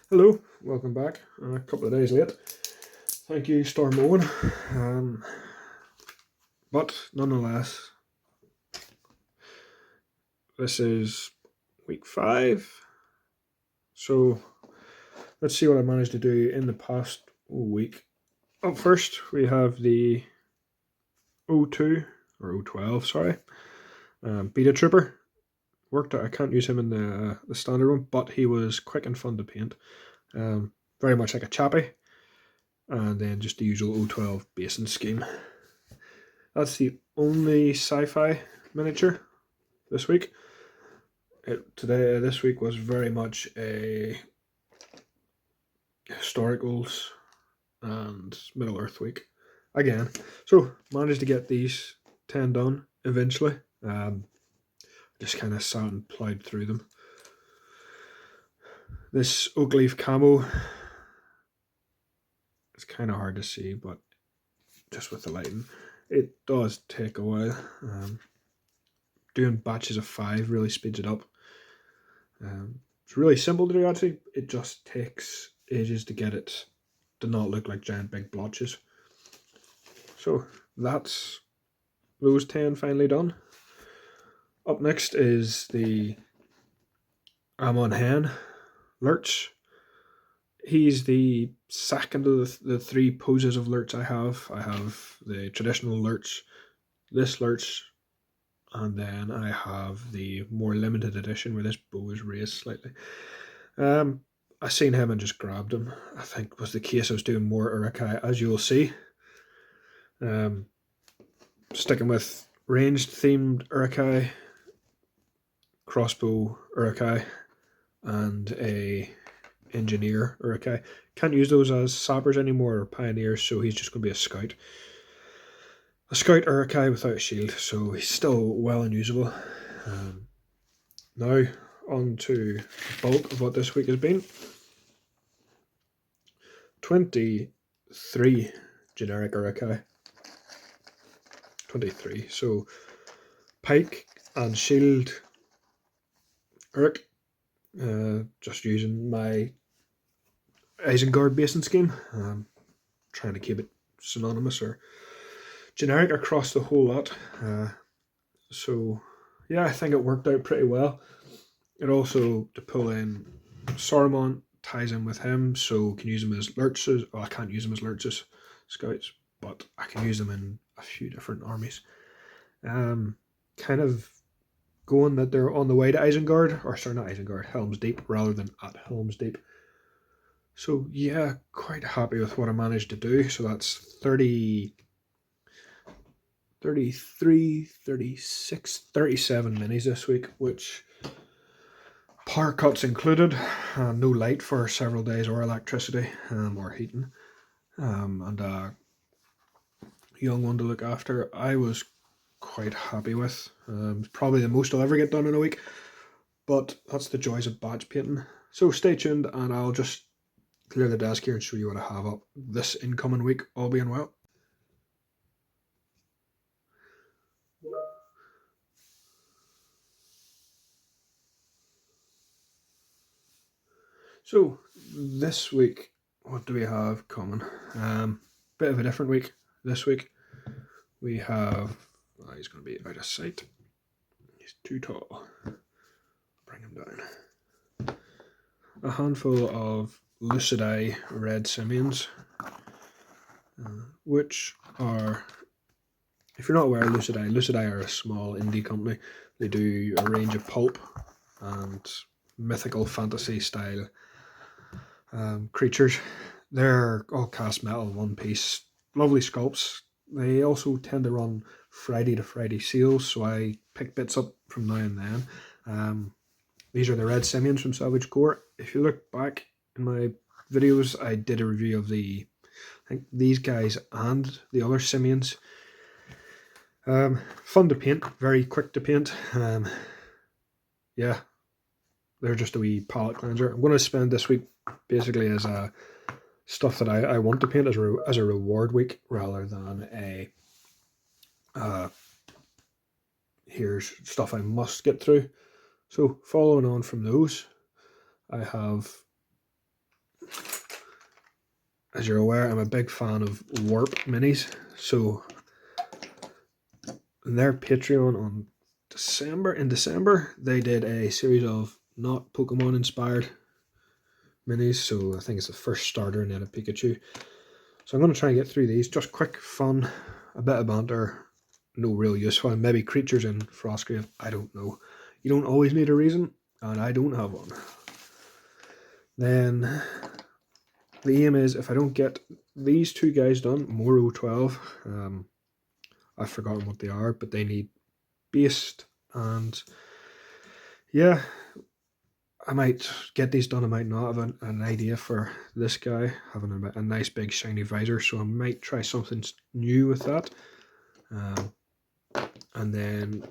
Hello, welcome back. A couple of days late. Thank you, Storm Owen. But nonetheless, this is week 5. So let's see what I managed to do in the past week. Up first, we have the O2 or O12, sorry, Beta Trooper. Worked out. I can't use him in the standard one, but he was quick and fun to paint. Very much like a chappy. And then just the usual O12 basing scheme. That's the only sci-fi miniature this week. This week was very much a historicals and Middle Earth week again. So managed to get these 10 done eventually. Just kind of sat and plowed through them. This oak leaf camo, it's kind of hard to see, but just with the lighting, it does take a while. Doing batches of 5 really speeds it up. It's really simple to do actually. It just takes ages to get it to not look like giant big blotches. So that's those 10 finally done. Up next is the Amon Hen Lurch. He's the second of the 3 poses of Lurch I have. I have the traditional Lurch, this Lurch, and then I have the more limited edition where this bow is raised slightly. I seen him and just grabbed him. I think it was the case I was doing more Urukai, as you will see. Sticking with ranged themed Urukai, crossbow Urukai, and a engineer Urukai. Can't use those as sappers anymore or pioneers, so he's just going to be a scout. A scout Urukai without a shield, so he's still well unusable. Now on to the bulk of what this week has been. 23 generic Urukai. 23. So pike and shield Uruk. Just using my Isengard basing scheme. Trying to keep it synonymous or generic across the whole lot. So yeah, I think it worked out pretty well. It also, to pull in Saruman, ties in with him, so can use him as lurches. Well, I can't use him as lurches, scouts, but I can use them in a few different armies. Kind of going that they're on the way to Isengard, or sorry, not Isengard, Helm's Deep, rather than at Helm's Deep. So yeah, quite happy with what I managed to do. So that's 30, 33, 36, 37 minis this week, which power cuts included, no light for several days or electricity or heating, and a young one to look after. I was quite happy with. Probably the most I'll ever get done in a week, but that's the joys of batch painting. So stay tuned and I'll just clear the desk here and show you what I have up this incoming week, all being well. So this week, what do we have coming? Bit of a different week this week. We have, he's going to be out of sight. He's too tall. Bring him down. A handful of Lucidae red simians, which are, if you're not aware of Lucidae are a small indie company. They do a range of pulp and mythical fantasy style creatures. They're all cast metal, one piece, lovely sculpts. They also tend to run Friday to Friday sales, so I pick bits up from now and then. These are the red simians from Savage Core. If you look back in my videos, I did a review of I think these guys and the other simians. Fun to paint, very quick to paint. Yeah, they're just a wee palette cleanser. I'm going to spend this week basically as a stuff that I want to paint as a reward week rather than a here's stuff I must get through. So following on from those, I have as you're aware, I'm a big fan of Warp minis. So in their Patreon on December, they did a series of not Pokemon inspired minis. So I think it's the first starter and then a Pikachu. So I'm going to try and get through these. Just quick fun, a bit of banter, no real use for them. Maybe creatures in Frostgrave, I don't know. You don't always need a reason, and I don't have one. Then the aim is, if I don't get these two guys done, Moro 12, I've forgotten what they are, but they need Beast, and yeah, I might get these done, I might not. Have an idea for this guy, having a nice big shiny visor, so I might try something new with that. And then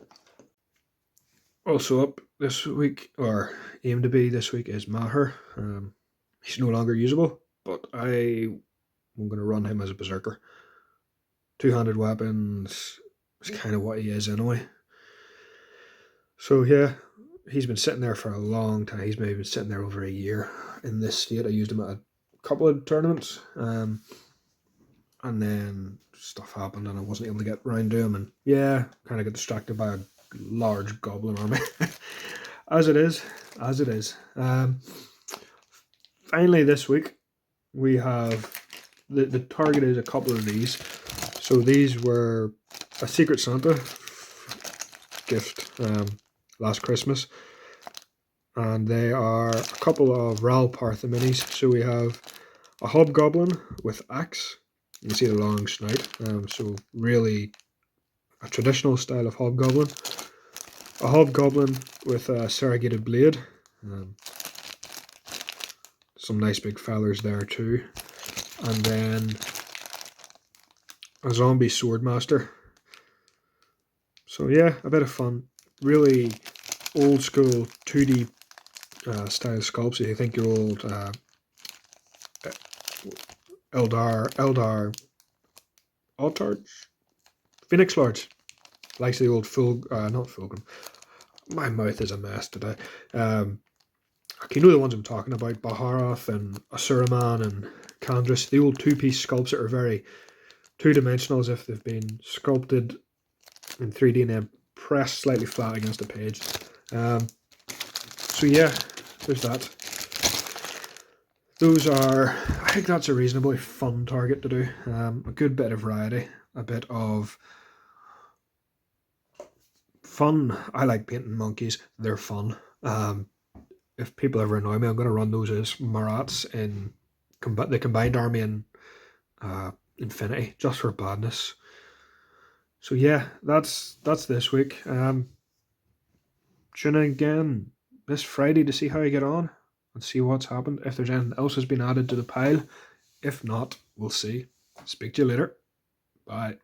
also up this week, or aim to be this week, is Maher. He's no longer usable, but I'm going to run him as a berserker. Two-handed weapons is kind of what he is anyway. So yeah, he's been sitting there for a long time. He's maybe been sitting there over a year in this state. I used him at a couple of tournaments, and then stuff happened and I wasn't able to get round to him, and yeah, kind of got distracted by a large goblin army. as it is. Finally this week we have the target is a couple of these. So these were a Secret Santa gift last Christmas, and they are a couple of Ralpartha minis. So we have a hobgoblin with axe. You can see the long snout, so really a traditional style of hobgoblin. A hobgoblin with a serrated blade. Some nice big fellers there too. And then a zombie swordmaster. So yeah, a bit of fun. Really old school 2D style sculpts. If you think your old Eldar Altards? Phoenix Lords. Likes the old not Fulgrim. My mouth is a mess today. You know the ones I'm talking about, Baharoth and Asuraman and Kandris, the old two-piece sculpts that are very two-dimensional, as if they've been sculpted in 3D and then pressed slightly flat against a page. So yeah, there's that. Those are, I think that's a reasonably fun target to do. A good bit of variety, a bit of fun. I like painting monkeys, they're fun. If people ever annoy me, I'm going to run those as Marats in the combined army in Infinity, just for badness. So yeah, that's this week. Tune in again this Friday to see how I get on and see what's happened. If there's anything else has been added to the pile. If not, we'll see. Speak to you later. Bye.